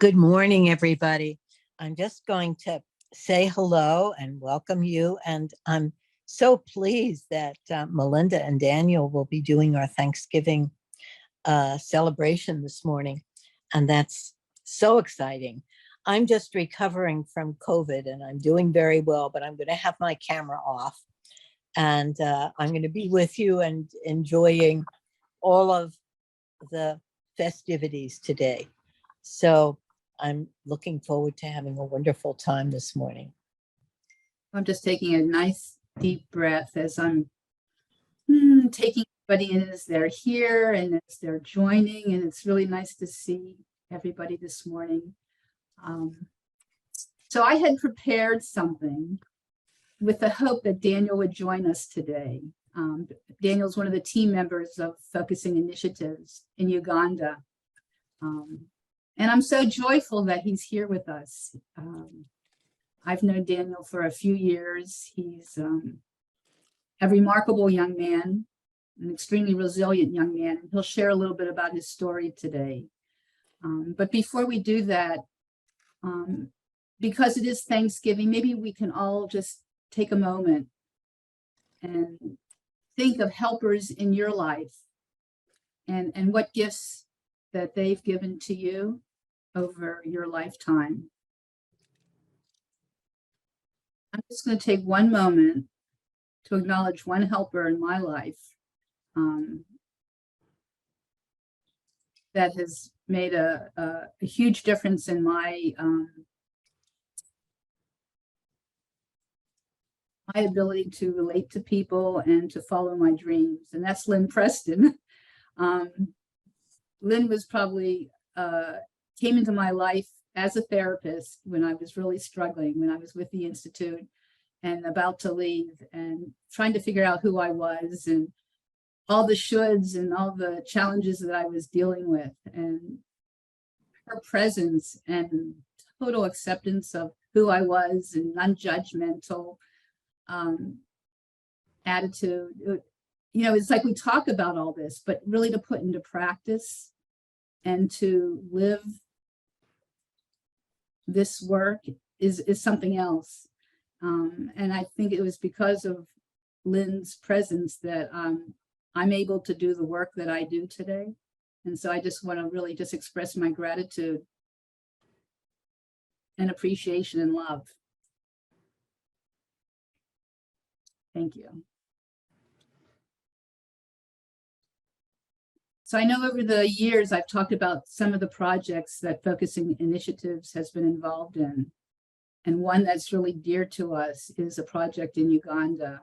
Good morning, everybody. I'm just going to say hello and welcome you. And I'm so pleased that Melinda and Daniel will be doing our Thanksgiving celebration this morning. And that's so exciting. I'm just recovering from COVID and I'm doing very well, but I'm going to have my camera off. And I'm going to be with you and enjoying all of the festivities today. So I'm looking forward to having a wonderful time this morning. I'm just taking a nice deep breath as I'm taking everybody in as they're here and as they're joining. And it's really nice to see everybody this morning. So I had prepared something with the hope that Daniel would join us today. Daniel's one of the team members of Focusing Initiatives in Uganda. And I'm so joyful that he's here with us. I've known Daniel for a few years. He's a remarkable young man, an extremely resilient young man. And he'll share a little bit about his story today. But before we do that, because it is Thanksgiving, maybe we can all just take a moment and think of helpers in your life and what gifts that they've given to you over your lifetime. I'm just going to take one moment to acknowledge one helper in my life that has made a huge difference in my ability to relate to people and to follow my dreams, and that's Lynn Preston. Lynn was probably came into my life as a therapist when I was really struggling, when I was with the Institute and about to leave and trying to figure out who I was and all the shoulds and all the challenges that I was dealing with. And her presence and total acceptance of who I was and non-judgmental attitude. You know, it's like we talk about all this, but really to put into practice and to live this work is something else. And I think it was because of Lynn's presence that I'm able to do the work that I do today. And so I just want to really just express my gratitude and appreciation and love. Thank you. So I know over the years, I've talked about some of the projects that Focusing Initiatives has been involved in. And one that's really dear to us is a project in Uganda.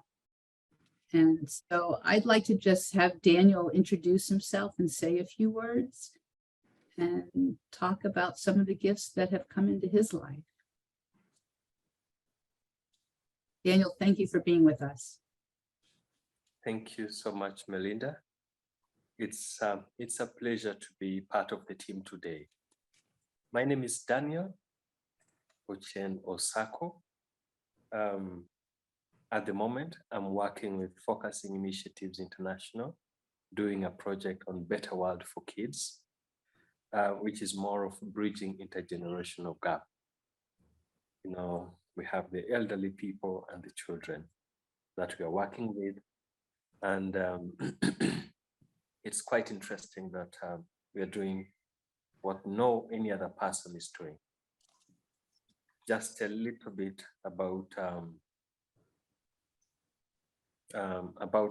And so I'd like to just have Daniel introduce himself and say a few words and talk about some of the gifts that have come into his life. Daniel, thank you for being with us. Thank you so much, Melinda. It's a pleasure to be part of the team today. My name is Daniel Ocen Osako. At the moment, I'm working with Focusing Initiatives International, doing a project on Better World for Kids, which is more of bridging intergenerational gap. You know, we have the elderly people and the children that we are working with. And it's quite interesting that we are doing what no any other person is doing. Just a little bit about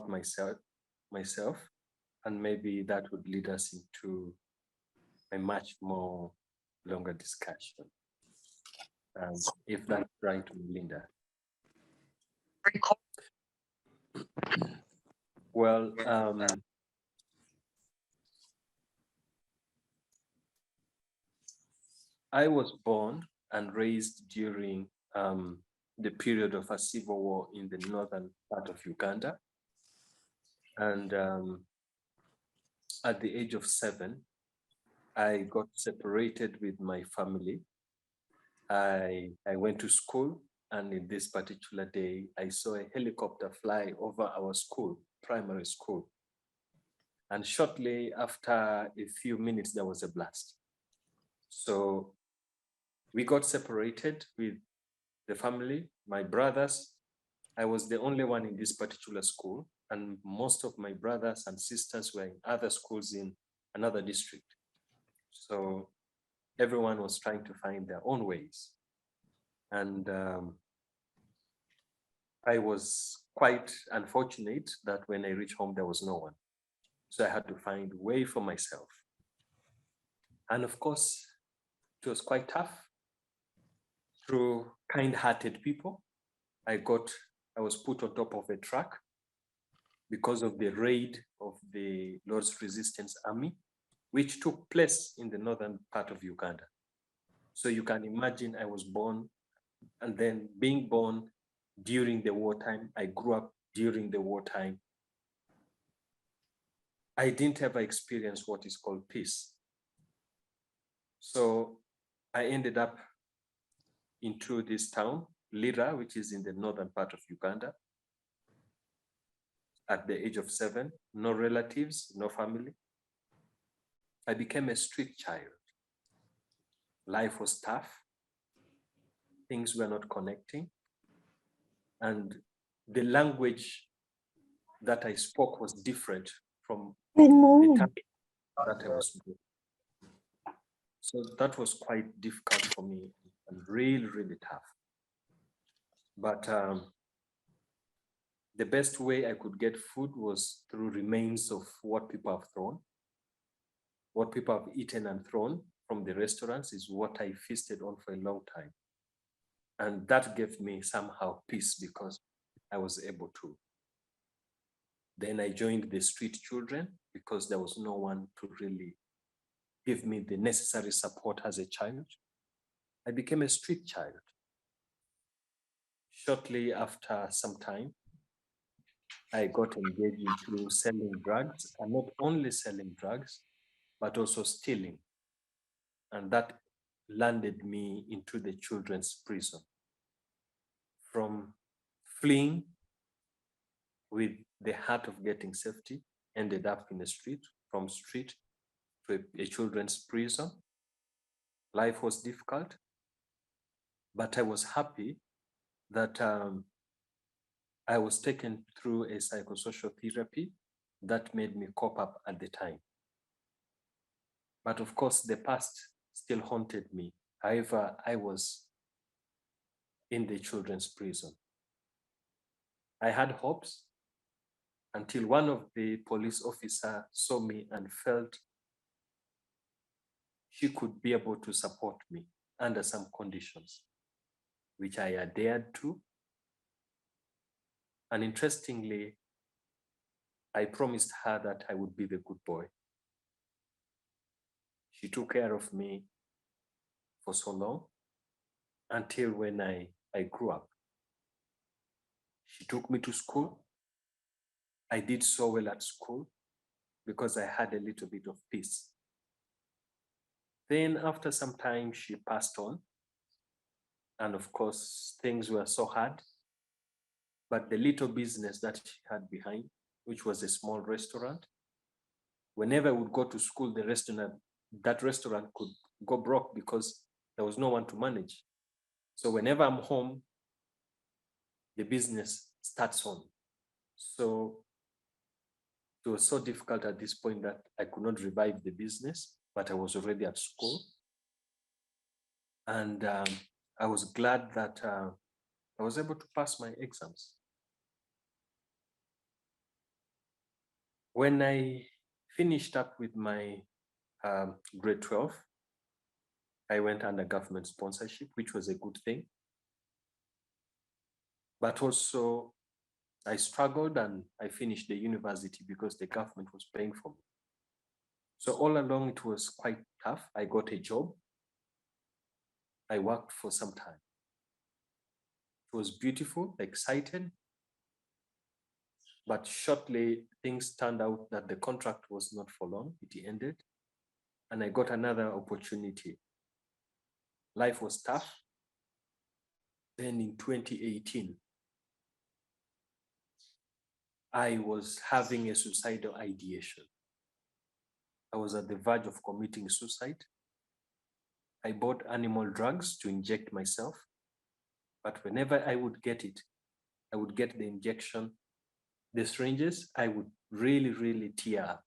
myself, and maybe that would lead us into a much more longer discussion. If that's right, Melinda. Well, I was born and raised during the period of a civil war in the northern part of Uganda. And at the age of 7, I got separated with my family. I went to school, and in this particular day, I saw a helicopter fly over our school, primary school. And shortly after a few minutes, there was a blast. So We got separated with the family, my brothers. I was the only one in this particular school, and most of my brothers and sisters were in other schools in another district. So everyone was trying to find their own ways. And I was quite unfortunate that when I reached home, there was no one. So I had to find a way for myself. And of course, it was quite tough. Through kind-hearted people, I was put on top of a truck because of the raid of the Lord's Resistance Army, which took place in the northern part of Uganda. So you can imagine I was born, and then being born during the wartime, I grew up during the wartime. I didn't ever experience what is called peace. So I ended up into this town, Lira, which is in the northern part of Uganda. At the age of 7, no relatives, no family. I became a street child. Life was tough. Things were not connecting. And the language that I spoke was different from the time that I was born. So that was quite difficult for me and really, really tough. But the best way I could get food was through remains of what people have thrown. What people have eaten and thrown from the restaurants is what I feasted on for a long time. And that gave me somehow peace because I was able to. Then I joined the street children because there was no one to really give me the necessary support as a child. I became a street child. Shortly after some time, I got engaged into selling drugs, and not only selling drugs, but also stealing. And that landed me into the children's prison. From fleeing with the heart of getting safety, ended up in the street, from street to a children's prison. Life was difficult, but I was happy that I was taken through a psychosocial therapy that made me cope up at the time. But of course, the past still haunted me. However, I was in the children's prison. I had hopes until one of the police officers saw me and felt she could be able to support me under some conditions, which I adhered to. And interestingly, I promised her that I would be the good boy. She took care of me for so long until when I grew up. She took me to school. I did so well at school because I had a little bit of peace. Then after some time, she passed on. And of course, things were so hard. But the little business that she had behind, which was a small restaurant, whenever I would go to school, that restaurant could go broke because there was no one to manage. So whenever I'm home, the business starts on. So it was so difficult at this point that I could not revive the business, but I was already at school. And I was glad that I was able to pass my exams. When I finished up with my grade 12, I went under government sponsorship, which was a good thing. But also, I struggled and I finished the university because the government was paying for me. So all along, it was quite tough. I got a job. I worked for some time. It was beautiful, exciting. But shortly, things turned out that the contract was not for long. It ended. And I got another opportunity. Life was tough. Then in 2018, I was having a suicidal ideation. I was at the verge of committing suicide. I bought animal drugs to inject myself, but whenever I would get it, I would get the injection, the syringes, I would really, really tear up.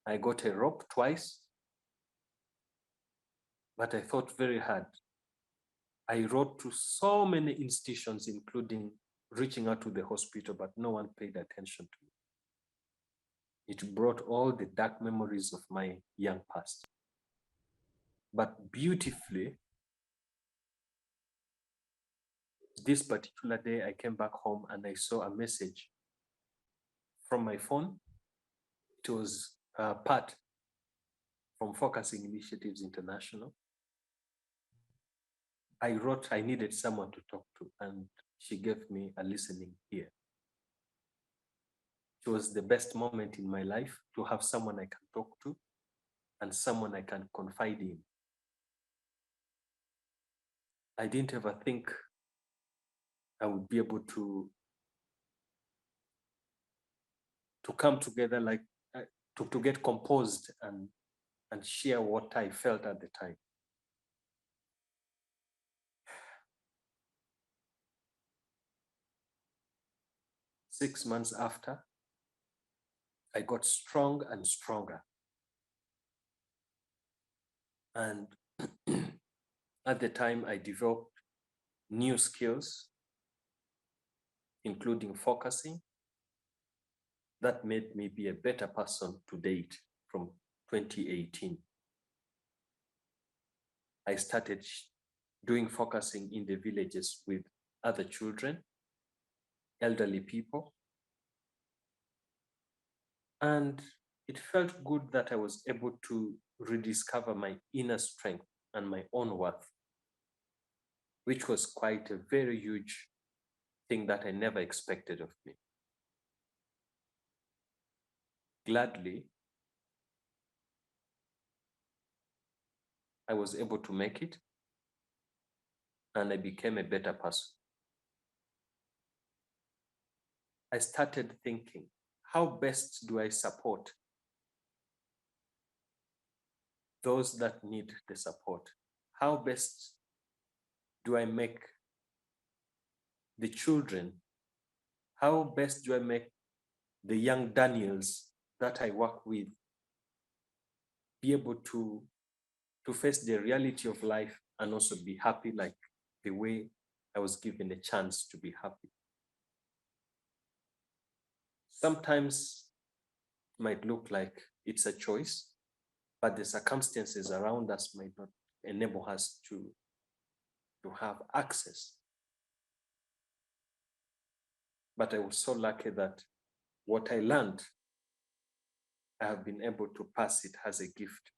I got a rope twice, but I thought very hard. I wrote to so many institutions, including reaching out to the hospital, but no one paid attention to me. It brought all the dark memories of my young past. But beautifully, this particular day, I came back home and I saw a message from my phone. It was Pat from Focusing Initiatives International. I wrote I needed someone to talk to, and she gave me a listening ear. It was the best moment in my life to have someone I can talk to and someone I can confide in. I didn't ever think I would be able to come together, like to get composed and share what I felt at the time. Six months after, I got strong and stronger. And at the time, I developed new skills, including focusing, that made me be a better person to date from 2018. I started doing focusing in the villages with other children, elderly people. And it felt good that I was able to rediscover my inner strength and my own worth, which was quite a very huge thing that I never expected of me. Gladly, I was able to make it, and I became a better person. I started thinking, how best do I support those that need the support? How best do I make the children, how best do I make the young Daniels that I work with be able to face the reality of life and also be happy like the way I was given a chance to be happy? Sometimes it might look like it's a choice, but the circumstances around us might not enable us to have access. But I was so lucky that what I learned, I have been able to pass it as a gift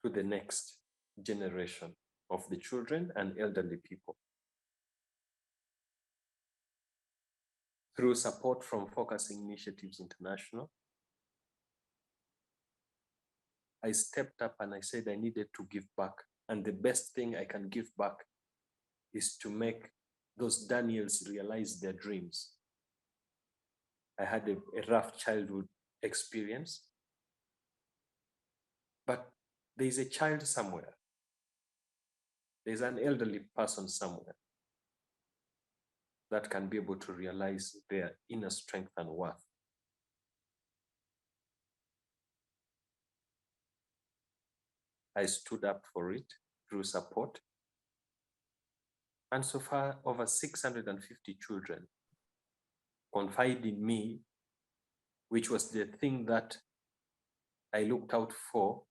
to the next generation of the children and elderly people. Through support from Focusing Initiatives International, I stepped up and I said I needed to give back. And the best thing I can give back is to make those Daniels realize their dreams. I had a rough childhood experience, but there's a child somewhere. There's an elderly person somewhere that can be able to realize their inner strength and worth. I stood up for it through support. And so far, over 650 children confide in me, which was the thing that I looked out for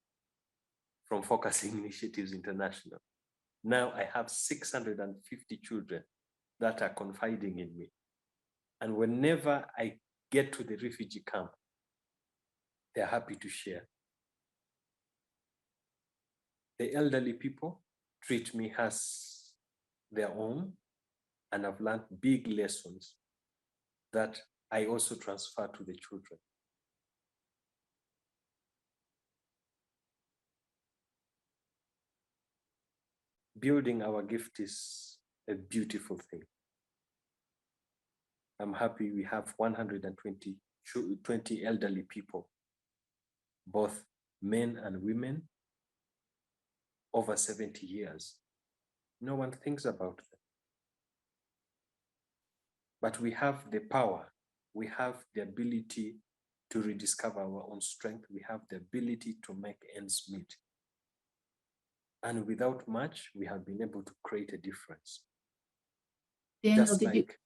from Focusing Initiatives International. Now I have 650 children that are confiding in me. And whenever I get to the refugee camp, they're happy to share. The elderly people treat me as their own, and I've learned big lessons that I also transfer to the children. Building our gift is a beautiful thing. I'm happy we have 120 elderly people, both men and women, over 70 years. No one thinks about them. But we have the power, we have the ability to rediscover our own strength, we have the ability to make ends meet. And without much, we have been able to create a difference. Daniel, Just like,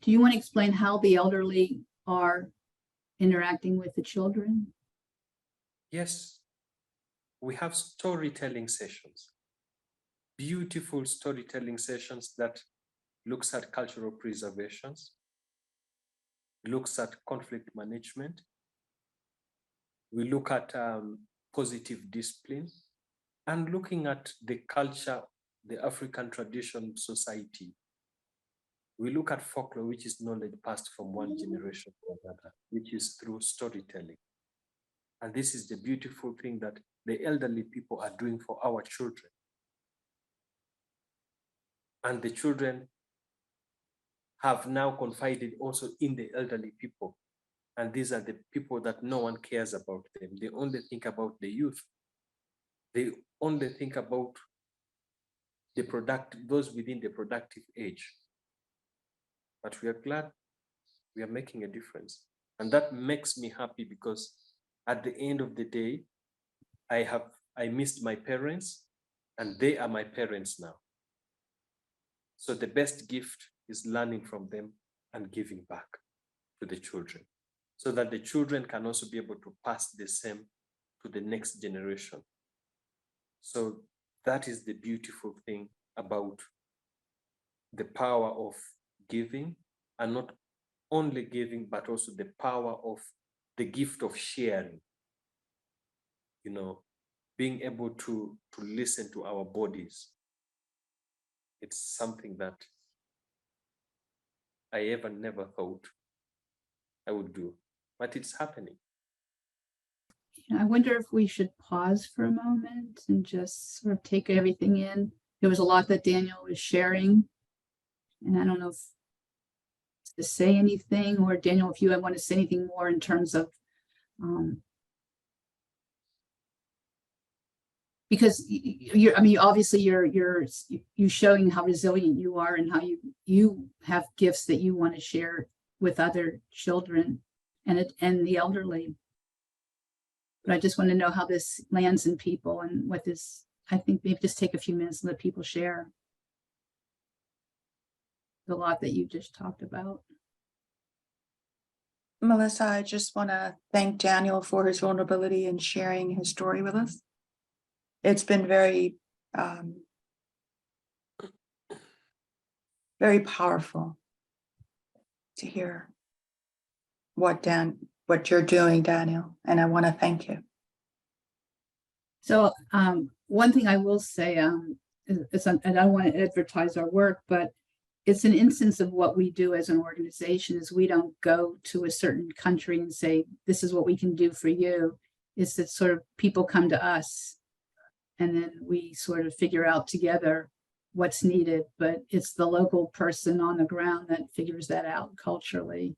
do you want to explain how the elderly are interacting with the children? yes, we have storytelling sessions, beautiful storytelling sessions that looks at cultural preservations, looks at conflict management. We look at positive discipline and looking at the culture, the African tradition society. We look at folklore, which is knowledge passed from one generation to another, which is through storytelling. And this is the beautiful thing that the elderly people are doing for our children. And the children have now confided also in the elderly people. And these are the people that no one cares about them. They only think about the youth. They only think about those within the productive age. But we are glad we are making a difference. And that makes me happy because at the end of the day, I missed my parents and they are my parents now. So the best gift is learning from them and giving back to the children so that the children can also be able to pass the same to the next generation. So that is the beautiful thing about the power of giving, and not only giving, but also the power of the gift of sharing. You know, being able to listen to our bodies. It's something that I never thought I would do, but it's happening. I wonder if we should pause for a moment and just sort of take everything in. There was a lot that Daniel was sharing, and I don't know if to say anything, or Daniel, if you want to say anything more in terms of, because you're, I mean, obviously you're showing how resilient you are and how you have gifts that you want to share with other children and the elderly. But I just want to know how this lands in people and what this, I think maybe just take a few minutes and let people share the lot that you just talked about. Melissa, I just want to thank Daniel for his vulnerability and sharing his story with us. It's been very, very powerful to hear what you're doing, Daniel, and I want to thank you. So one thing I will say, and I don't want to advertise our work, but it's an instance of what we do as an organization is we don't go to a certain country and say, this is what we can do for you. It's that sort of people come to us and then we sort of figure out together what's needed, but it's the local person on the ground that figures that out culturally.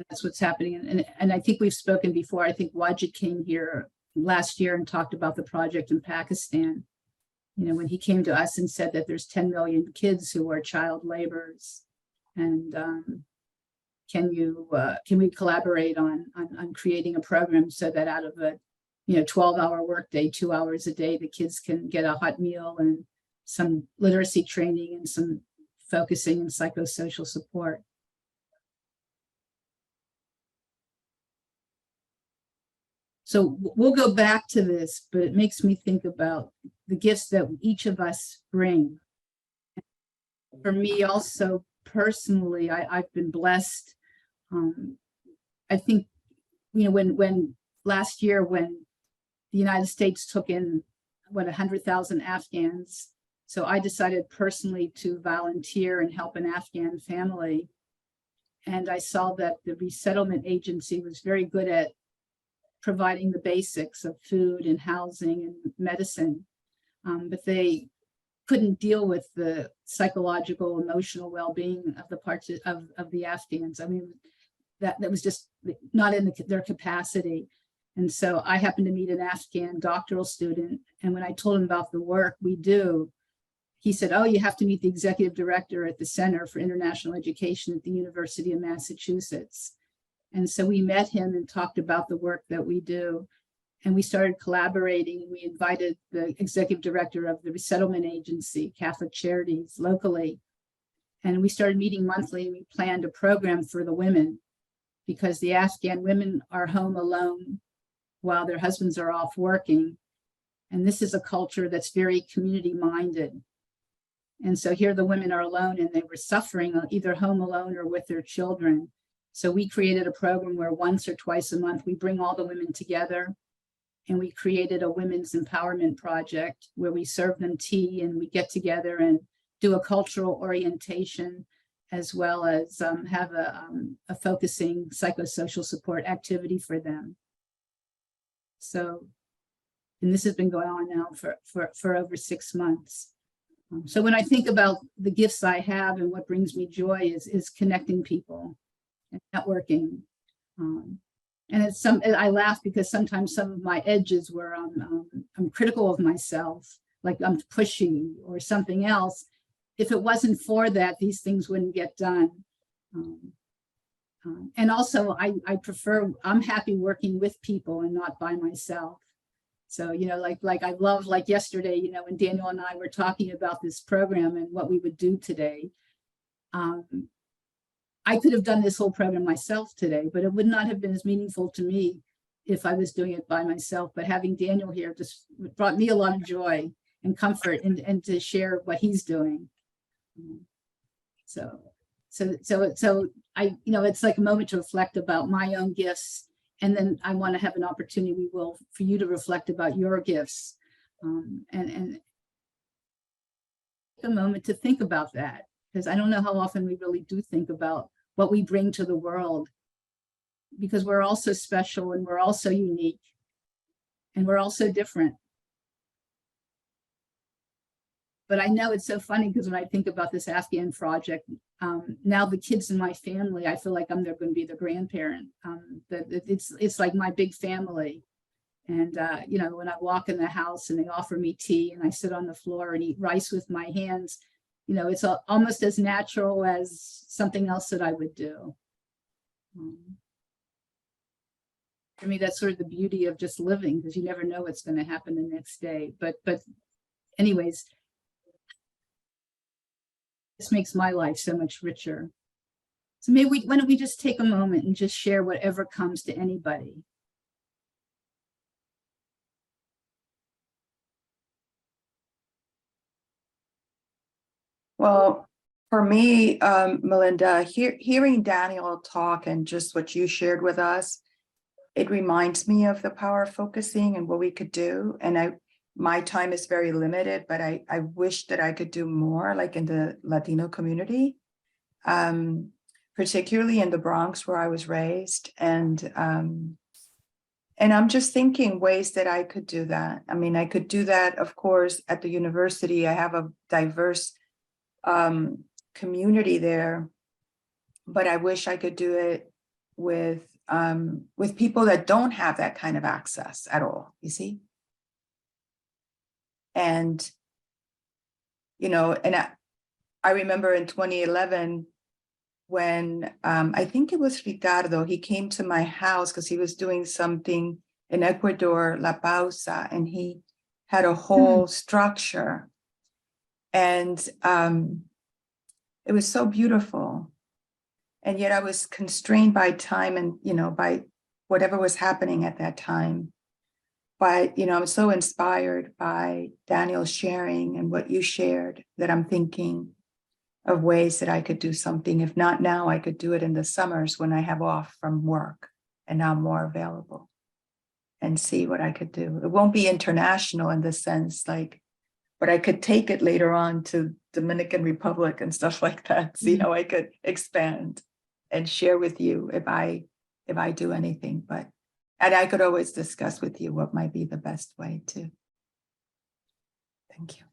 That's what's happening. And I think we've spoken before. I think Wajid came here last year and talked about the project in Pakistan. You know, when he came to us and said that there's 10 million kids who are child laborers, and can we collaborate on creating a program so that out of a 12-hour workday, 2 hours a day, the kids can get a hot meal and some literacy training and some focusing and psychosocial support. So we'll go back to this, but it makes me think about the gifts that each of us bring. For me also personally, I've been blessed. I think, when last year, when the United States took in 100,000 Afghans, so I decided personally to volunteer and help an Afghan family. And I saw that the resettlement agency was very good at providing the basics of food and housing and medicine, but they couldn't deal with the psychological, emotional well-being of the parts of the Afghans. I mean, that was just not in their capacity. And so I happened to meet an Afghan doctoral student. And when I told him about the work we do, he said, oh, you have to meet the executive director at the Center for International Education at the University of Massachusetts. And so we met him and talked about the work that we do. And we started collaborating. We invited the executive director of the Resettlement Agency, Catholic Charities, locally. And we started meeting monthly. We planned a program for the women because the Afghan women are home alone while their husbands are off working. And this is a culture that's very community minded. And so here the women are alone and they were suffering either home alone or with their children. So we created a program where once or twice a month, we bring all the women together and we created a women's empowerment project where we serve them tea and we get together and do a cultural orientation as well as have a focusing psychosocial support activity for them. So, and this has been going on now for over 6 months. So when I think about the gifts I have and what brings me joy is connecting people and networking. And I laugh because sometimes some of my edges where I'm critical of myself, like I'm pushy or something else. If it wasn't for that, these things wouldn't get done. And also I'm happy working with people and not by myself. So, you know, like I love, like yesterday, you know, when Daniel and I were talking about this program and what we would do today, I could have done this whole program myself today, but it would not have been as meaningful to me if I was doing it by myself. But having Daniel here just brought me a lot of joy and comfort and to share what he's doing. So I, you know, it's like a moment to reflect about my own gifts. And then I want to have an opportunity, for you to reflect about your gifts and take a moment to think about that, because I don't know how often we really do think about what we bring to the world, because we're all so special and we're all so unique and we're all so different. But I know it's so funny because when I think about this Afghan project, now the kids in my family, I feel like they're going to be the grandparent. It's like my big family. And, you know, when I walk in the house and they offer me tea and I sit on the floor and eat rice with my hands, you know, it's almost as natural as something else that I would do. For me, that's sort of the beauty of just living, because you never know what's going to happen the next day. But anyways, this makes my life so much richer. So maybe why don't we just take a moment and just share whatever comes to anybody. Well, for me, Melinda, hearing Daniel talk and just what you shared with us, it reminds me of the power of focusing and what we could do. And my time is very limited, but I wish that I could do more, like in the Latino community, particularly in the Bronx where I was raised. And I'm just thinking ways that I could do that. I mean, I could do that, of course, at the university. I have a diverse community there, but I wish I could do it with people that don't have that kind of access at all, you see? And, you know, and I remember in 2011, when I think it was Ricardo, he came to my house because he was doing something in Ecuador, La Pausa, and he had a whole structure. And it was so beautiful. And yet I was constrained by time and, you know, by whatever was happening at that time. But, you know, I'm so inspired by Daniel's sharing and what you shared that I'm thinking of ways that I could do something. If not now, I could do it in the summers when I have off from work and now I'm more available, and see what I could do. It won't be international in the sense like, but I could take it later on to Dominican Republic and stuff like that. See how I could expand and share with you if I do anything. And I could always discuss with you what might be the best way too. Thank you.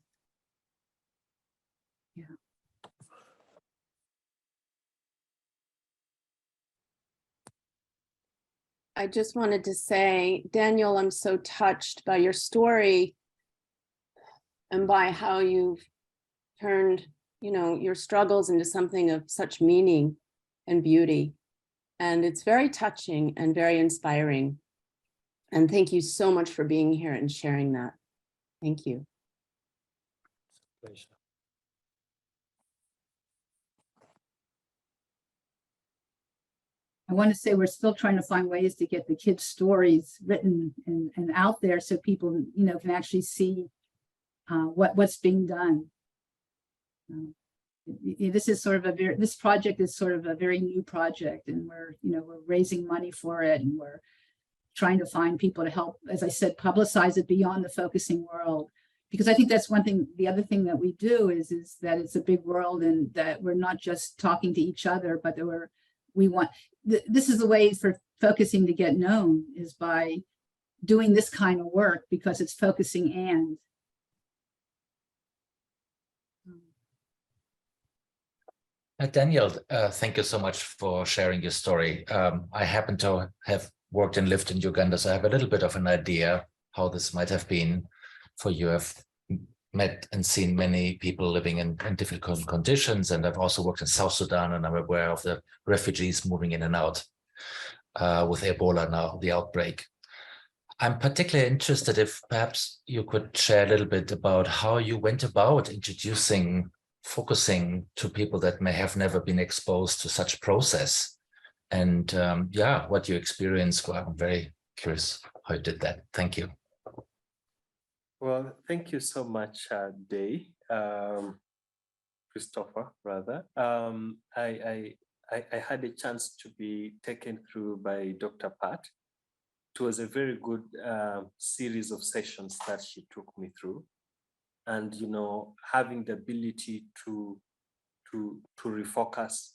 I just wanted to say, Daniel, I'm so touched by your story and by how you've turned, your struggles into something of such meaning and beauty. And it's very touching and very inspiring. And thank you so much for being here and sharing that. Thank you. Pleasure. I want to say we're still trying to find ways to get the kids' stories written and out there so people, can actually see what's being done. This is sort of this project is sort of a very new project, and we're raising money for it, and we're trying to find people to help, as I said, publicize it beyond the focusing world. Because I think that's one thing. The other thing that we do is that it's a big world, and that we're not just talking to each other, but that this is the way for focusing to get known, is by doing this kind of work, because it's focusing and. Daniel, thank you so much for sharing your story. I happen to have worked and lived in Uganda, so I have a little bit of an idea how this might have been for you. I've met and seen many people living in difficult conditions, and I've also worked in South Sudan, and I'm aware of the refugees moving in and out with Ebola now, the outbreak. I'm particularly interested if perhaps you could share a little bit about how you went about focusing to people that may have never been exposed to such process, and what your experience were. I'm very curious how you did that. Thank you. Well, thank you so much, Christopher, rather. I had a chance to be taken through by Dr. Pat. It was a very good series of sessions that she took me through. And, having the ability to refocus,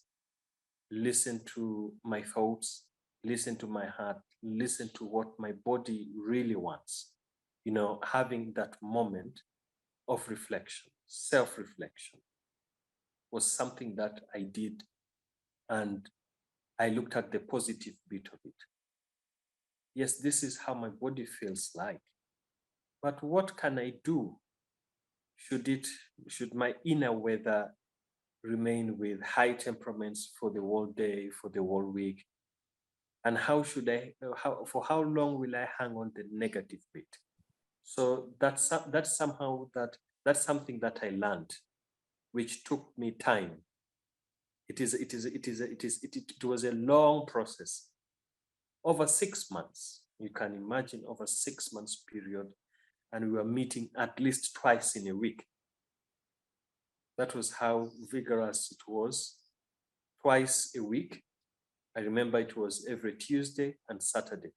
listen to my thoughts, listen to my heart, listen to what my body really wants, having that moment of reflection, self-reflection, was something that I did. And I looked at the positive bit of it. Yes, this is how my body feels like. But what can I do? Should my inner weather remain with high temperaments for the whole day, for the whole week? And for how long will I hang on the negative bit? So that's something that I learned, which took me time. It was a long process, over 6 months. You can imagine, over 6 months period, and we were meeting at least twice in a week. That was how vigorous it was. Twice a week. I remember it was every Tuesday and Saturday.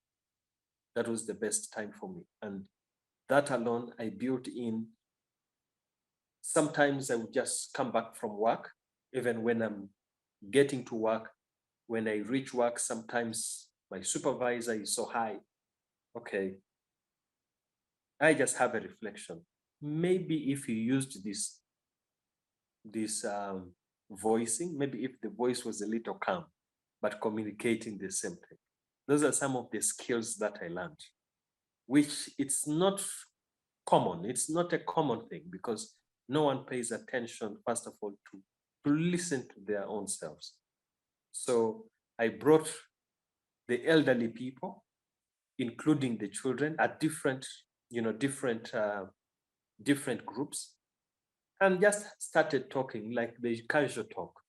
That was the best time for me. And that alone, I built in. Sometimes I would just come back from work, even when I'm getting to work. When I reach work, sometimes my supervisor is so high. Okay, I just have a reflection. Maybe if you used this voicing, maybe if the voice was a little calm, but communicating the same thing. Those are some of the skills that I learned, which it's not common. It's not a common thing, because no one pays attention, first of all, to listen to their own selves. So I brought the elderly people, including the children, at different groups, and just started talking like the casual talk.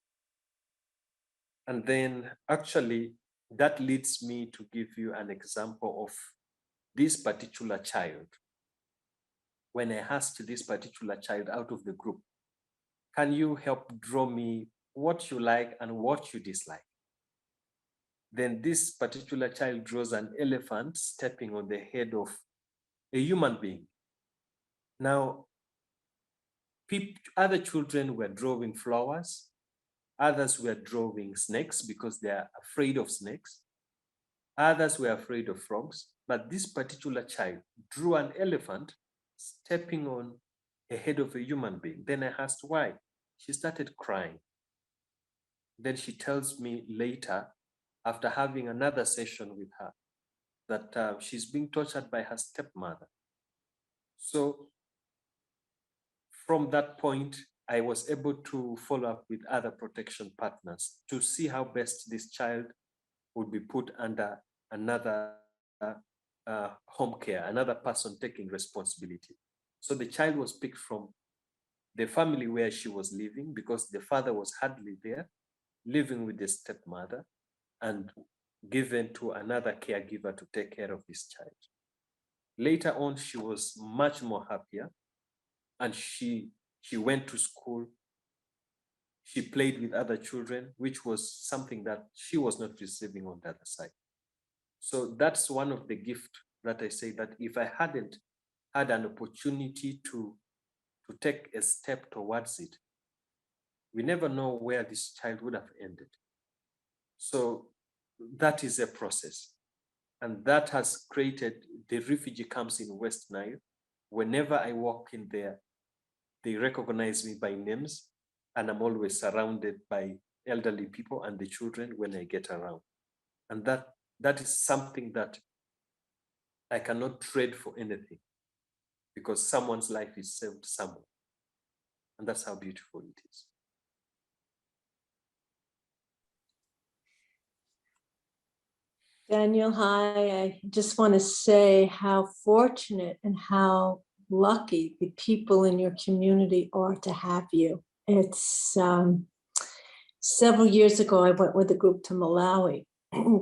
And then actually that leads me to give you an example of this particular child. When I asked this particular child out of the group, can you help draw me what you like and what you dislike? Then this particular child draws an elephant stepping on the head of a human being. Now, other children were drawing flowers. Others were drawing snakes because they are afraid of snakes. Others were afraid of frogs. But this particular child drew an elephant stepping on a head of a human being. Then I asked why. She started crying. Then she tells me later, after having another session with her, that she's being tortured by her stepmother. So from that point, I was able to follow up with other protection partners to see how best this child would be put under another home care, another person taking responsibility. So the child was picked from the family where she was living because the father was hardly there, living with the stepmother, and given to another caregiver to take care of this child. Later on, she was much more happier, and she went to school. She played with other children, which was something that she was not receiving on the other side. So that's one of the gifts that I say that if I hadn't had an opportunity to take a step towards it, we never know where this child would have ended. So that is a process. And that has created the refugee camps in West Nile. Whenever I walk in there, they recognize me by names, and I'm always surrounded by elderly people and the children when I get around. And that is something that I cannot trade for anything, because someone's life is saved somewhere. And that's how beautiful it is. Daniel, hi. I just want to say how fortunate and how lucky the people in your community are to have you. It's several years ago, I went with a group to Malawi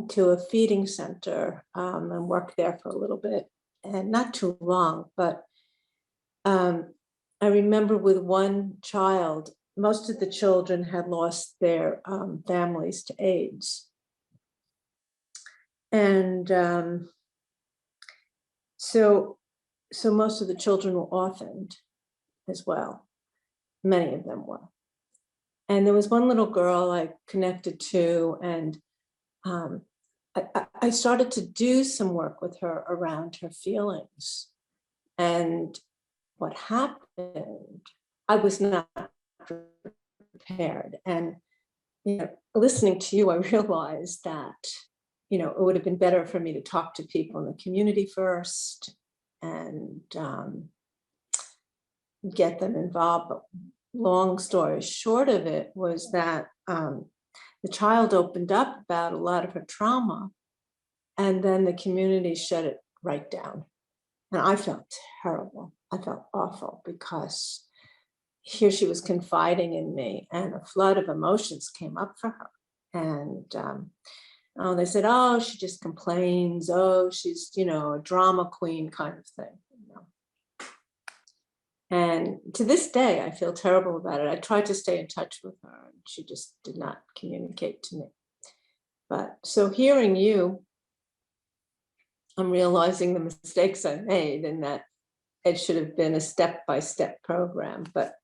to a feeding center and worked there for a little bit, and not too long, but I remember with one child, most of the children had lost their families to AIDS. And so most of the children were orphaned as well. Many of them were. And there was one little girl I connected to, and I started to do some work with her around her feelings. And what happened, I was not prepared. And listening to you, I realized that it would have been better for me to talk to people in the community first and get them involved. But long story short of it was that the child opened up about a lot of her trauma, and then the community shut it right down. And I felt terrible. I felt awful, because here she was confiding in me, and a flood of emotions came up for her. And they said, oh, she just complains. Oh, she's, a drama queen kind of thing. And to this day, I feel terrible about it. I tried to stay in touch with her, and she just did not communicate to me. But so hearing you, I'm realizing the mistakes I made, and that it should have been a step-by-step program. But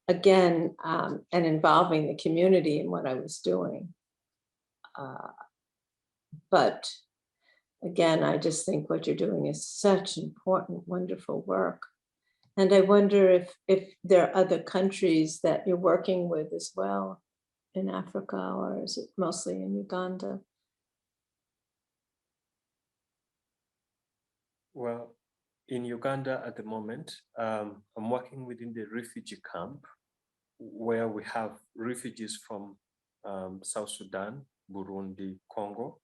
again, and involving the community in what I was doing. But again, I just think what you're doing is such important, wonderful work. And I wonder if there are other countries that you're working with as well in Africa, or is it mostly in Uganda? Well, in Uganda at the moment, I'm working within the refugee camp, where we have refugees from South Sudan, Burundi, Congo.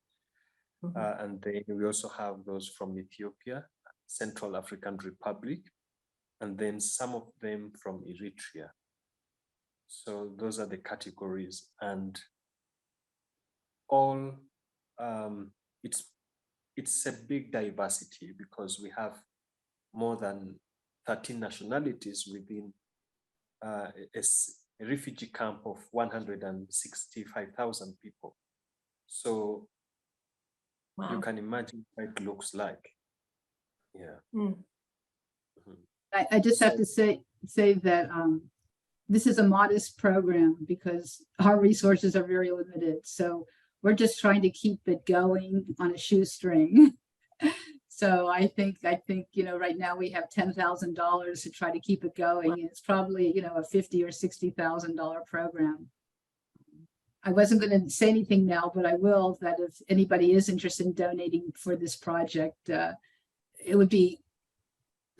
Mm-hmm. And then we also have those from Ethiopia, Central African Republic, and then some of them from Eritrea. So those are the categories, and all it's a big diversity, because we have more than 13 nationalities within a refugee camp of 165,000 people. So Wow. you can imagine what it looks like. Yeah. Mm. Mm-hmm. I just have to say that this is a modest program because our resources are very limited. So we're just trying to keep it going on a shoestring. So I think, right now we have $10,000 to try to keep it going. It's probably, a $50,000 or $60,000 program. I wasn't going to say anything now, but I will, that if anybody is interested in donating for this project, it would be,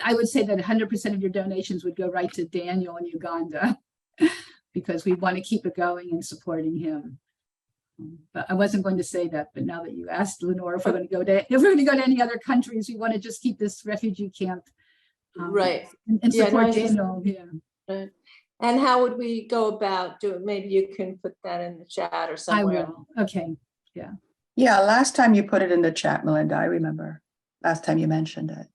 I would say that 100% of your donations would go right to Daniel in Uganda because we want to keep it going and supporting him. But I wasn't going to say that, but now that you asked, Lenore, if we're going to go to any other countries, we want to just keep this refugee camp Right. and Yeah, no, support I just- Daniel. Yeah. Right. And how would we go about doing? Maybe you can put that in the chat or I somewhere. will. Okay. Yeah, last time you put it in the chat, Melinda, I remember last time you mentioned it.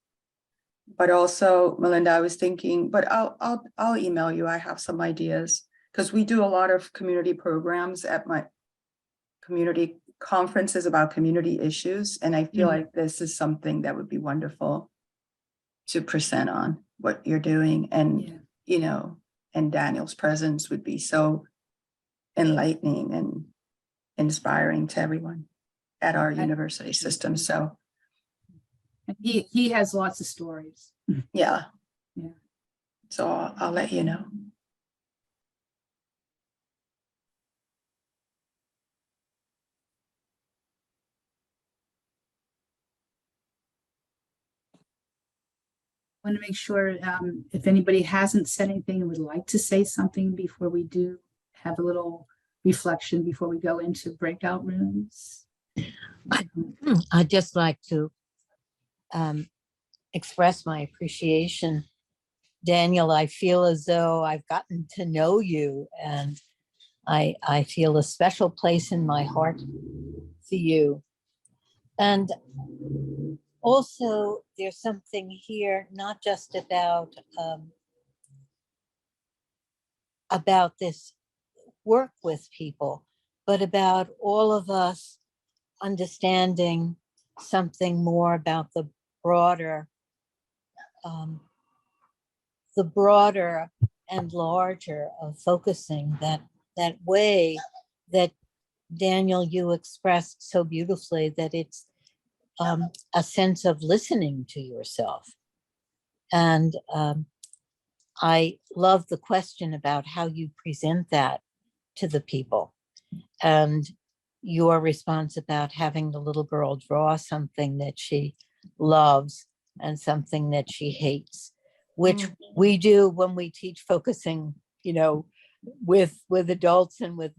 But also, Melinda, I was thinking, but I'll email you. I have some ideas because we do a lot of community programs at my community conferences about community issues. And I feel Mhm. like this is something that would be wonderful to present on what you're doing. And, Yeah. you know, and Daniel's presence would be so enlightening and inspiring to everyone at our university system. So, And he has lots of stories. yeah. Yeah. So I'll let you know. Want to make sure if anybody hasn't said anything and would like to say something before we do have a little reflection before we go into breakout rooms. I'd just like to express my appreciation. Daniel, I feel as though I've gotten to know you, and I feel a special place in my heart for you. And also, there's something here, not just about this work with people, but about all of us understanding something more about the broader and larger of focusing, that way that Daniel, you expressed so beautifully, that it's a sense of listening to yourself. And I love the question about how you present that to the people, and your response about having the little girl draw something that she loves and something that she hates, which we do when we teach focusing, with adults and with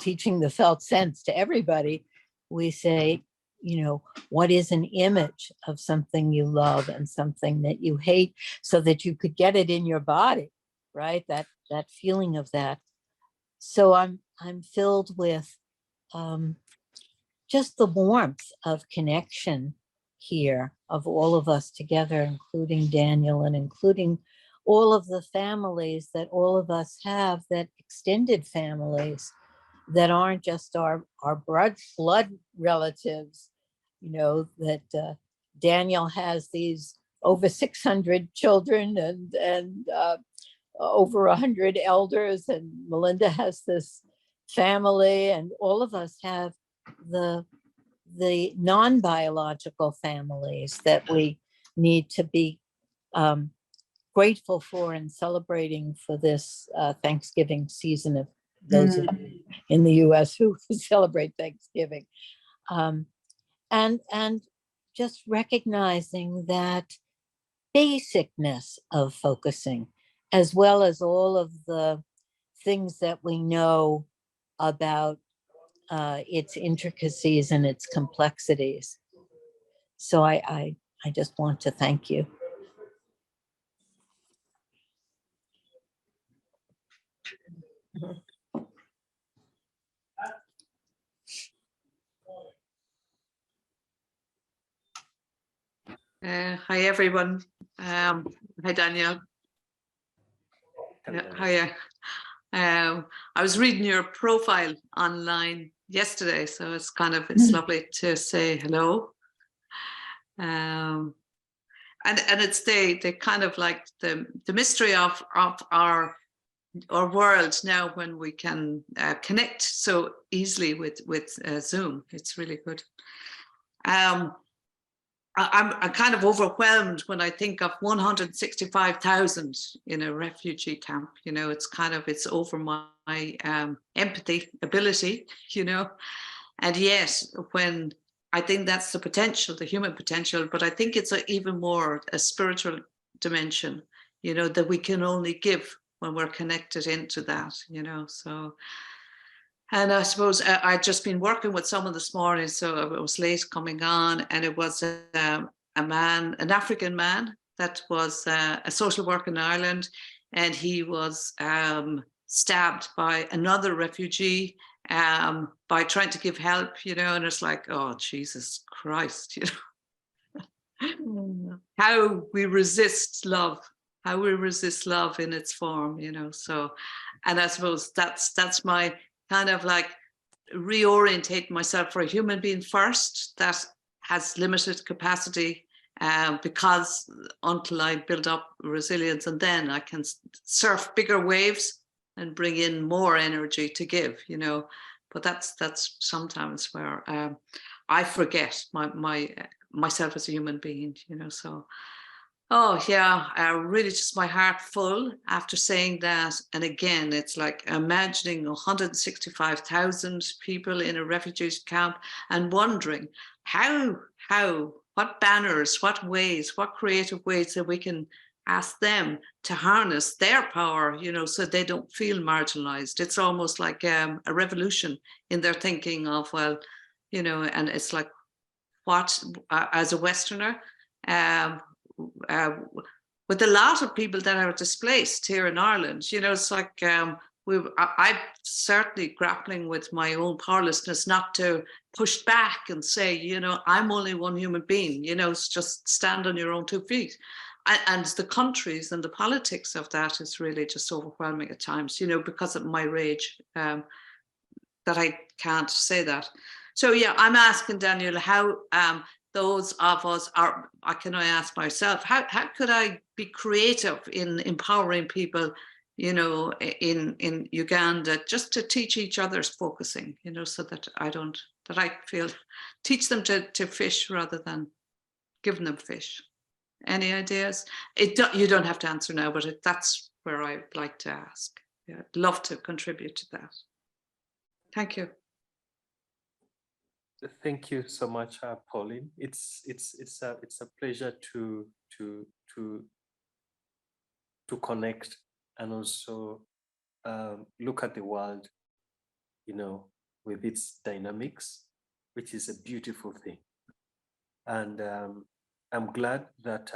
teaching the felt sense to everybody. We say, what is an image of something you love and something that you hate, so that you could get it in your body, right? That feeling of that. So I'm filled with just the warmth of connection here of all of us together, including Daniel and including all of the families that all of us have, that extended families that aren't just our blood relatives, that Daniel has these over 600 children and over 100 elders, and Melinda has this family, and all of us have the non-biological families that we need to be grateful for and celebrating for this Thanksgiving season, of those of you in the US who celebrate Thanksgiving. And just recognizing that basicness of focusing, as well as all of the things that we know about its intricacies and its complexities. So I just want to thank you. Hi, everyone. Hi, Daniel. Hiya. I was reading your profile online yesterday, so it's lovely to say hello. And it's the kind of like the mystery of our world now, when we can connect so easily with Zoom. It's really good. I'm kind of overwhelmed when I think of 165,000 in a refugee camp. You know, it's over my empathy ability, you know. And yet, when I think that's the potential, the human potential, but I think it's even more a spiritual dimension, you know, that we can only give when we're connected into that, you know. So, and I suppose I'd just been working with someone this morning, so I was late coming on, and it was a man, an African man that was a social worker in Ireland, and he was stabbed by another refugee by trying to give help, you know, and it's like, oh, Jesus Christ, you know, how we resist love in its form, you know. So, and I suppose that's my kind of like reorientate myself for a human being first that has limited capacity, because until I build up resilience, and then I can surf bigger waves and bring in more energy to give, you know. But that's sometimes where I forget myself as a human being, you know. So, oh yeah, really just my heart full after saying that. And again, it's like imagining 165,000 people in a refugee camp and wondering what banners, what ways, what creative ways that we can ask them to harness their power, you know, so they don't feel marginalized. It's almost like a revolution in their thinking of, well, you know, and it's like, what, as a Westerner, with a lot of people that are displaced here in Ireland, you know, it's like I'm certainly grappling with my own powerlessness not to push back and say, you know, I'm only one human being, you know, it's just stand on your own 2 feet. And the countries and the politics of that is really just overwhelming at times, you know, because of my rage, that I can't say that. So yeah, I'm asking Daniel how those of us are, can I ask myself, how could I be creative in empowering people, you know, in Uganda, just to teach each other's focusing, you know, so that I feel, teach them to fish rather than giving them fish. Any ideas? You don't have to answer now, but that's where I'd like to ask. Yeah, I'd love to contribute to that. Thank you. Thank you so much, Pauline. It's a pleasure to connect and also look at the world, you know, with its dynamics, which is a beautiful thing. And I'm glad that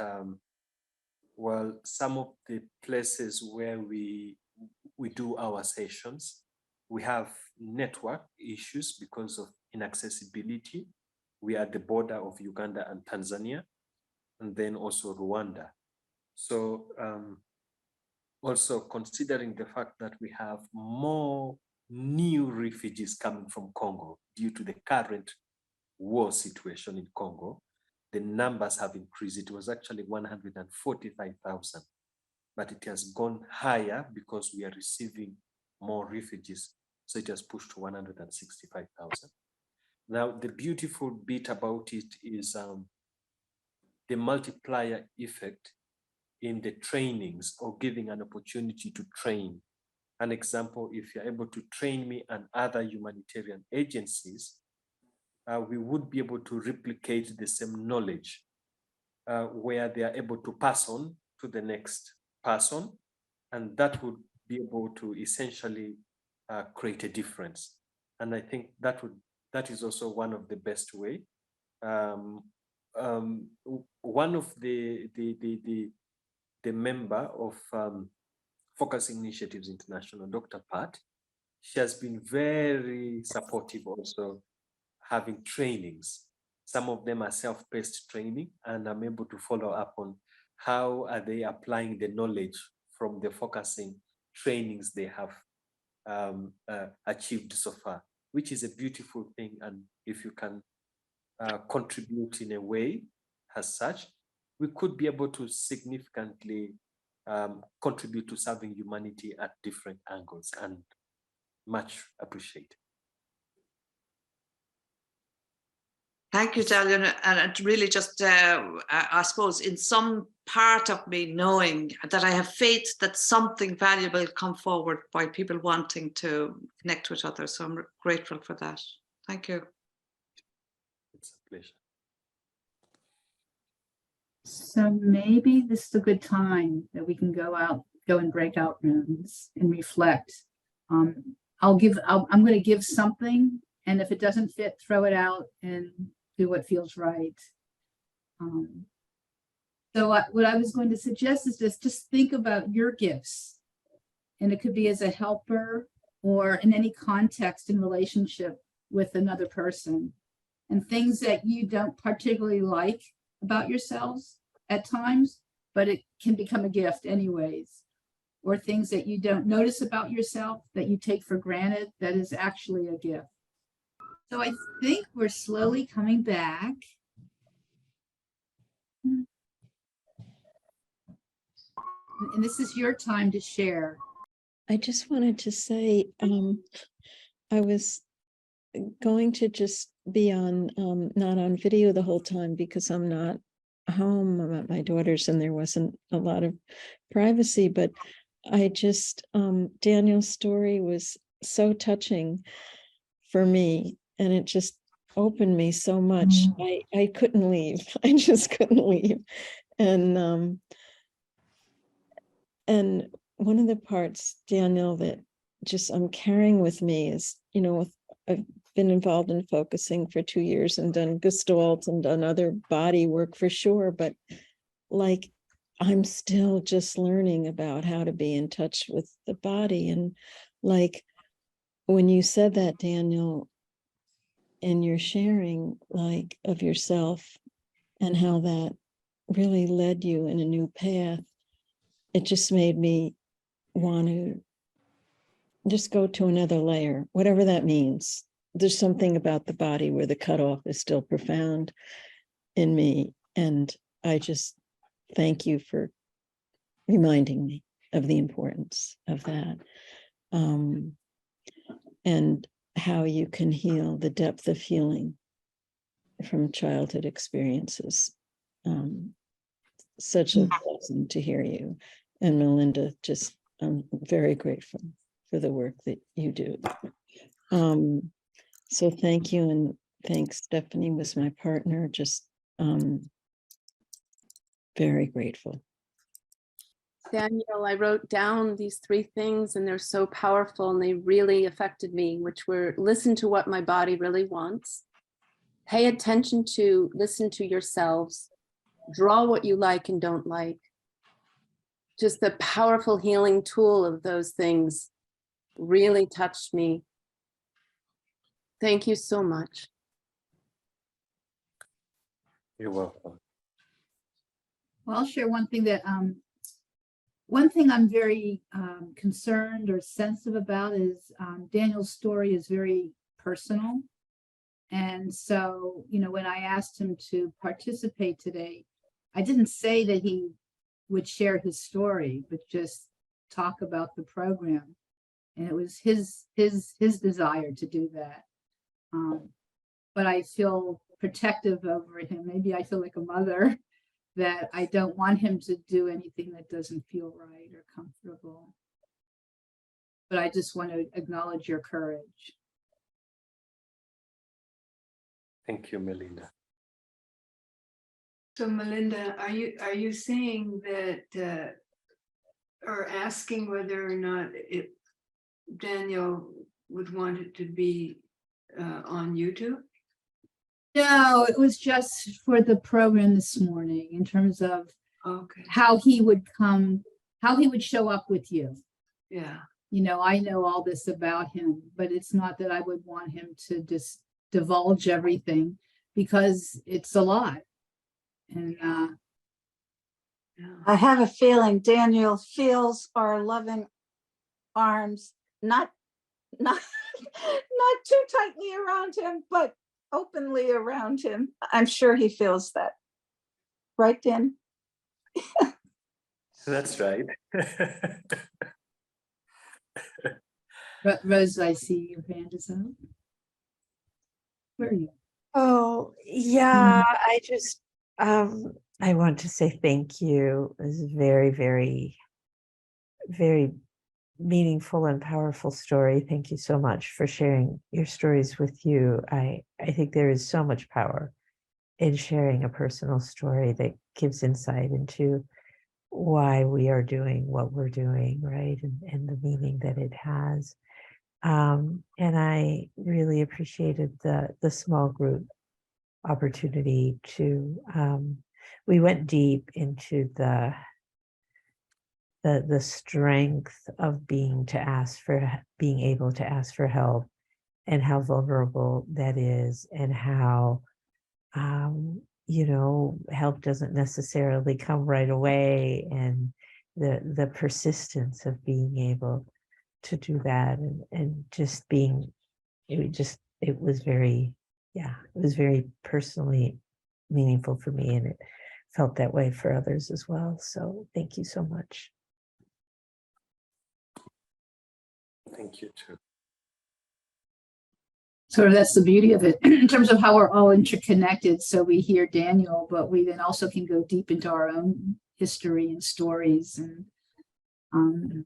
well, some of the places where we do our sessions, we have network issues because of inaccessibility. We are at the border of Uganda and Tanzania, and then also Rwanda. So also considering the fact that we have more new refugees coming from Congo due to the current war situation in Congo, the numbers have increased. It was actually 145,000, but it has gone higher because we are receiving more refugees. So it has pushed to 165,000. Now, the beautiful bit about it is the multiplier effect in the trainings or giving an opportunity to train. An example, if you're able to train me and other humanitarian agencies, we would be able to replicate the same knowledge where they are able to pass on to the next person, and that would be able to essentially create a difference. And I think that is also one of the best way. One of the member of Focusing Initiatives International, Dr. Pat, she has been very supportive also having trainings. Some of them are self-paced training, and I'm able to follow up on how are they applying the knowledge from the focusing trainings they have achieved so far, which is a beautiful thing. And if you can contribute in a way as such, we could be able to significantly contribute to serving humanity at different angles, and much appreciated. Thank you, Dalian. And it really just, I suppose, in some part of me knowing that I have faith that something valuable come forward by people wanting to connect with others. So I'm grateful for that. Thank you. It's a pleasure. So maybe this is a good time that we can go in breakout rooms and reflect. I'm going to give something, and if it doesn't fit, throw it out and do what feels right. What I was going to suggest is just think about your gifts, and it could be as a helper or in any context in relationship with another person, and things that you don't particularly like about yourselves at times, but it can become a gift anyways, or things that you don't notice about yourself that you take for granted that is actually a gift. So I think we're slowly coming back. And this is your time to share. I just wanted to say, I was going to just be on, not on video the whole time because I'm not home. I'm at my daughter's and there wasn't a lot of privacy, but I just, Daniel's story was so touching for me, and it just opened me so much. I couldn't leave. I just couldn't leave. And one of the parts, Daniel, that just I'm carrying with me is, you know, I've been involved in focusing for 2 years and done Gestalt and done other body work for sure, but like I'm still just learning about how to be in touch with the body. And like when you said that, Daniel, and you're sharing like of yourself and how that really led you in a new path, it just made me want to just go to another layer, whatever that means. There's something about the body where the cutoff is still profound in me. And I just thank you for reminding me of the importance of that. And how you can heal the depth of healing from childhood experiences. Such a blessing to hear you. And Melinda, just I'm very grateful for the work that you do. So thank you, and thanks. Stephanie was my partner. Just very grateful. Daniel, I wrote down these 3 things and they're so powerful and they really affected me, which were listen to what my body really wants, pay attention to, listen to yourselves, draw what you like and don't like. Just the powerful healing tool of those things really touched me. Thank you so much. You're welcome. Well, I'll share one thing that one thing I'm very concerned or sensitive about is Daniel's story is very personal. And so, you know, when I asked him to participate today, I didn't say that he would share his story, but just talk about the program. And it was his desire to do that. But I feel protective over him. Maybe I feel like a mother, that I don't want him to do anything that doesn't feel right or comfortable. But I just want to acknowledge your courage. Thank you, Melinda. So Melinda, are you saying that or asking whether or not Daniel would want it to be on YouTube? No, it was just for the program this morning in terms of Okay. how he would show up with you. Yeah. You know, I know all this about him, but it's not that I would want him to just divulge everything because it's a lot. And Yeah. I have a feeling Daniel feels our loving arms, not too tightly around him, but openly around him. I'm sure he feels that. Right, Dan? That's right. Rose, I see your hand is up. Where are you? Oh, yeah, I just, I want to say thank you. It was a very, very, very meaningful and powerful story. Thank you so much for sharing your stories with you. I think there is so much power in sharing a personal story that gives insight into why we are doing what we're doing, right? And the meaning that it has. And I really appreciated the small group opportunity to, we went deep into the strength of being able to ask for help, and how vulnerable that is, and how help doesn't necessarily come right away, and the persistence of being able to do that, and just being, it was very personally meaningful for me, and it felt that way for others as well. So thank you so much. Thank you too. So that's the beauty of it in terms of how we're all interconnected. So we hear Daniel, but we then also can go deep into our own history and stories. And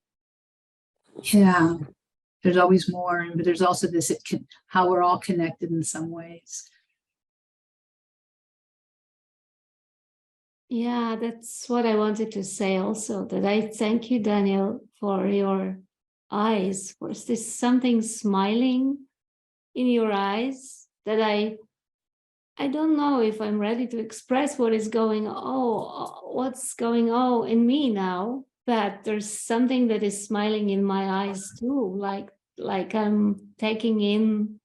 yeah, there's always more, but there's also this, how we're all connected in some ways. Yeah, that's what I wanted to say also, that I thank you, Daniel, for your eyes. Was this something smiling in your eyes that I don't know if I'm ready to express what's going on in me now, but there's something that is smiling in my eyes too, like I'm taking in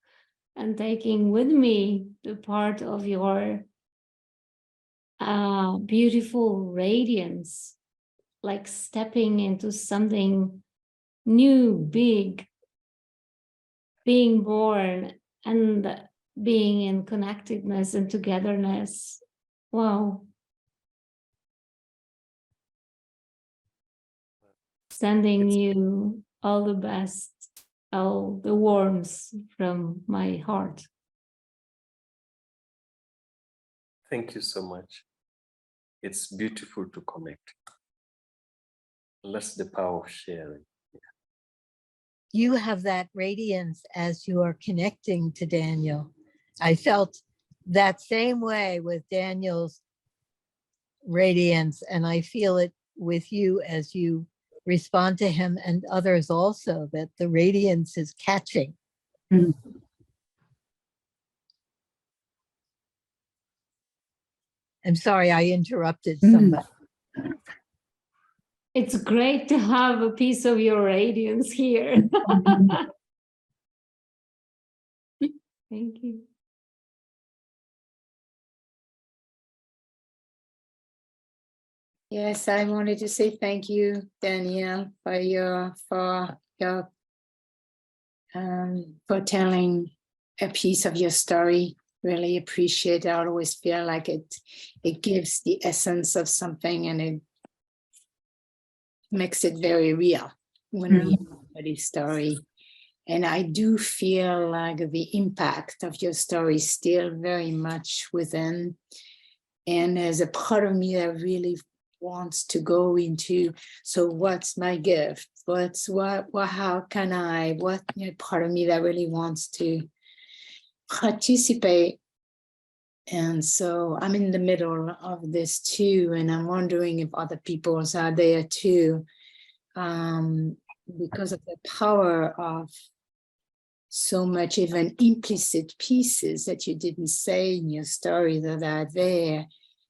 and taking with me the part of your beautiful radiance, like stepping into something new, big, being born and being in connectedness and togetherness. Wow. Sending you all the best, all the warmth from my heart. Thank you so much. It's beautiful to connect. That's the power of sharing. You have that radiance as you are connecting to Daniel. I felt that same way with Daniel's radiance, and I feel it with you as you respond to him, and others also, that the radiance is catching. Mm. I'm sorry, I interrupted somebody. It's great to have a piece of your radiance here. Thank you. Yes, I wanted to say thank you, Danielle, for telling a piece of your story. Really appreciate it. I always feel like it gives the essence of something, and it makes it very real when we hear somebody's story. And I do feel like the impact of your story is still very much within. And there's a part of me that really wants to go into, so what's my gift? How can I, part of me that really wants to participate. And so I'm in the middle of this too, and I'm wondering if other people are there too, because of the power of so much even implicit pieces that you didn't say in your story that are there,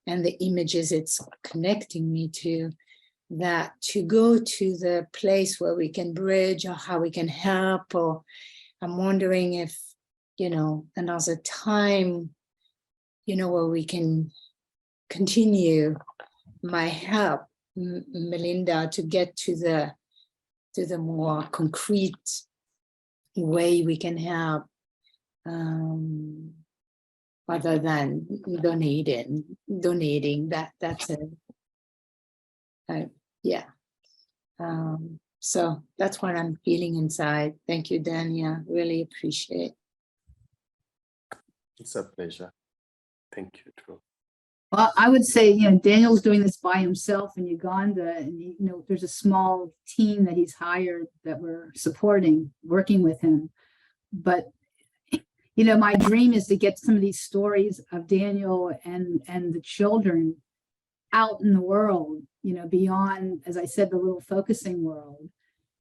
and the images it's connecting me to, that to go to the place where we can bridge or how we can help. Or I'm wondering if, another time, where we can continue my help, Melinda, to get to the more concrete way we can help, other than donating. That's it. Yeah. So that's what I'm feeling inside. Thank you, Dania. Really appreciate. It's a pleasure. Thank you, too. Well, I would say, Daniel's doing this by himself in Uganda, and there's a small team that he's hired that we're supporting, working with him. But my dream is to get some of these stories of Daniel and the children out in the world, beyond, as I said, the little focusing world,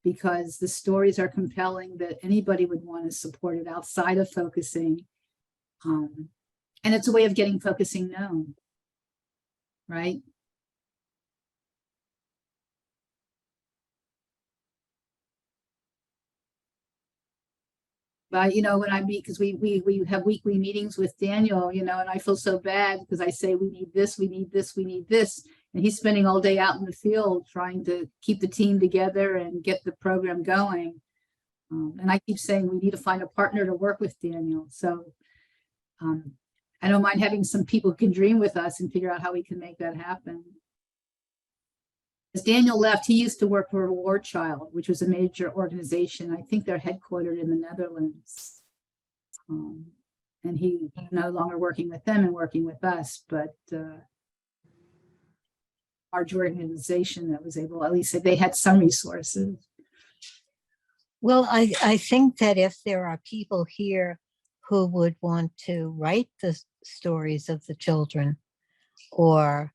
because the stories are compelling that anybody would want to support it outside of focusing. And it's a way of getting focusing known, right? But when I meet, because we have weekly meetings with Daniel, and I feel so bad because I say we need this, we need this, we need this, and he's spending all day out in the field trying to keep the team together and get the program going. And I keep saying we need to find a partner to work with Daniel. So I don't mind having some people who can dream with us and figure out how we can make that happen. As Daniel left, he used to work for Reward Child, which was a major organization. I think they're headquartered in the Netherlands. And he no longer working with them and working with us, but large organization that was able, at least they had some resources. Well, I think that if there are people here who would want to write the stories of the children or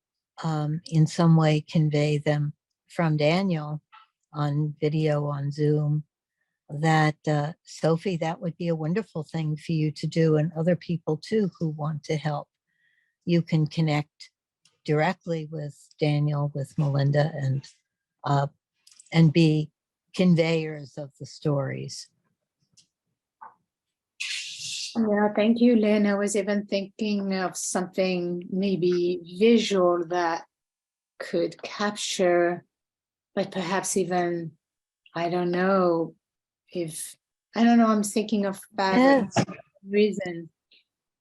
in some way convey them from Daniel on video, on Zoom, that Sophie, that would be a wonderful thing for you to do, and other people too who want to help. You can connect directly with Daniel, with Melinda, and be conveyors of the stories. Yeah, thank you, Lynn. I was even thinking of something maybe visual that could capture, but perhaps even, I don't know, I'm thinking of fabric reason.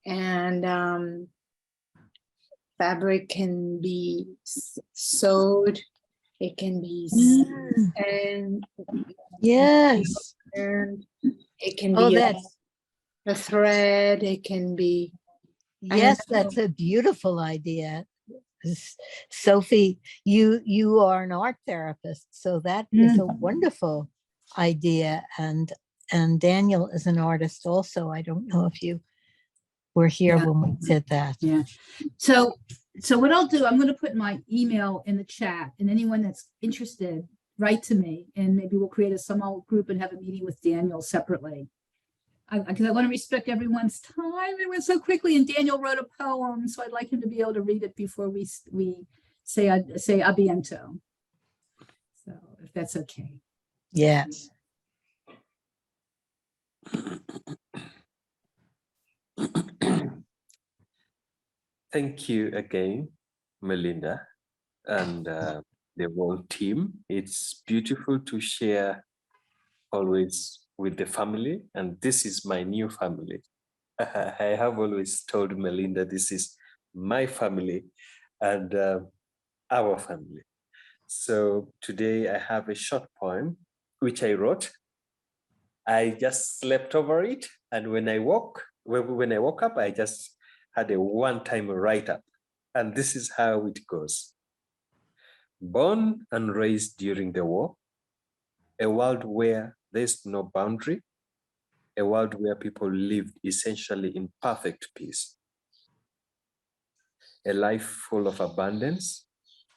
And fabric can be sewed, it can be and yes, and it can be a thread, it can be. Yes, that's a beautiful idea. Sophie, you are an art therapist, so that is a wonderful idea. And Daniel is an artist also. I don't know if you were here when we did that. Yeah. So what I'll do, I'm going to put my email in the chat, and anyone that's interested, write to me, and maybe we'll create a small group and have a meeting with Daniel separately. Because I want to respect everyone's time. It went so quickly, and Daniel wrote a poem, so I'd like him to be able to read it before we say abiento. So if that's okay. Yes. Thank you again, Melinda, and the whole team. It's beautiful to share always with the family, and this is my new family. I have always told Melinda this is my family and our family. So today I have a short poem which I wrote. I just slept over it, and when I woke up, I just had a one-time write-up, and this is how it goes. Born and raised during the war, a world where there's no boundary, a world where people lived essentially in perfect peace. A life full of abundance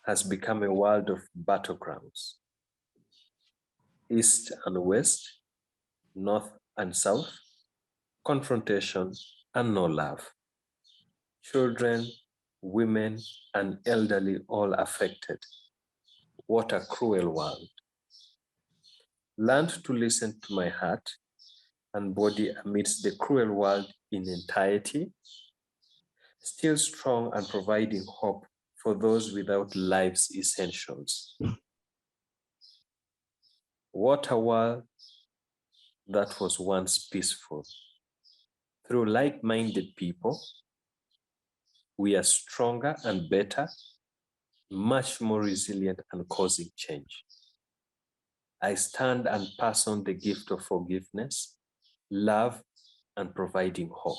has become a world of battlegrounds. East and west, north and south, confrontation and no love. Children, women, and elderly all affected. What a cruel world. Learned to listen to my heart and body amidst the cruel world in entirety, still strong and providing hope for those without life's essentials. What a world that was once peaceful. Through like-minded people, we are stronger and better, much more resilient and causing change. I stand and pass on the gift of forgiveness, love, and providing hope.